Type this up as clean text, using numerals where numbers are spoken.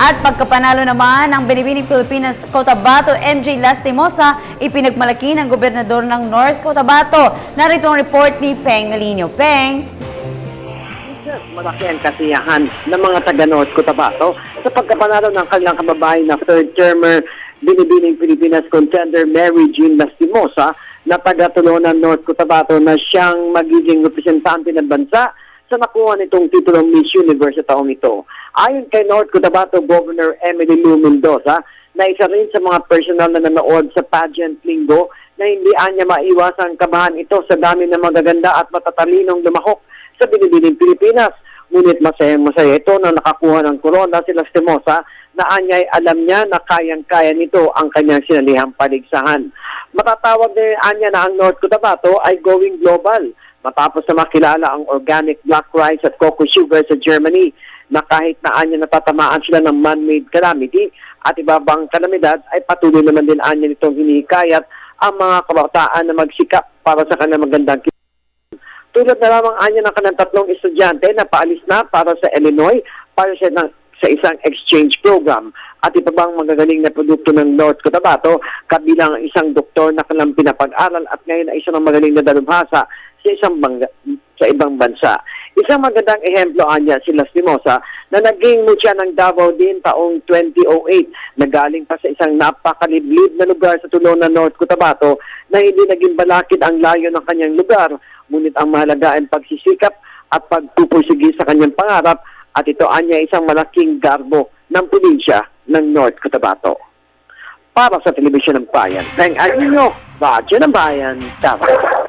At pagkapanalo naman ng Binibining Pilipinas Cotabato, MJ Lastimosa, ipinagmalaki ng gobernador ng North Cotabato. Narito ang report ni Peng Nalino. Peng? Malaki ang kasiyahan ng mga taga-North Cotabato sa pagkapanalo ng kanilang kababayan na third-termer Binibining Pilipinas contender Mary Jean Lastimosa na taga-Tulonan North Cotabato na siyang magiging representante ng bansa sa nakuha nitong titulong Miss Universe sa taong ito. Ayon kay North Cotabato Governor Emily Lou Mendoza, na isa rin sa mga personal na nanood sa pageant linggo na hindi anya maiwasang kabahan ito sa dami ng magaganda at matatalinong lumahok sa Binibining Pilipinas. Ngunit masayang-masaya ito na nakakuha ng korona si Lastimosa na anya'y alam niya na kayang-kaya nito ang kanyang sinalihang paligsahan. Matatawag din anya na ang North Cotabato ay going global matapos na makilala ang organic black rice at cocoa sugar sa Germany na kahit na anya natatamaan sila ng man-made calamity at ibabang kalamidad ay patuloy naman din anya nitong hinihikayat ang mga kabataan na magsikap para sa kanilang magandang tulad na lamang anya ng kanilang 3 estudyante na paalis na para sa Illinois para sa isang exchange program at iba bang magagaling na produkto ng North Cotabato kabilang ang isang doktor na kanilang pinapag-aral at ngayon ay isang magaling na dalubhasa sa ibang bansa. Isang magandang ehemplo anya si Lastimosa na naging mutya ng Davao din taong 2008 na galing pa sa isang napakaliblib na lugar sa Tulonan North Cotabato na hindi naging balakid ang layo ng kanyang lugar, ngunit ang mahalaga ay pagsisikap at pagpupursige sa kanyang pangarap at ito anya isang malaking garbo ng probinsya ng North Cotabato. Para sa Telebisyon ng Bayan, Peng Nalino, Radyo ng Bayan, Davao.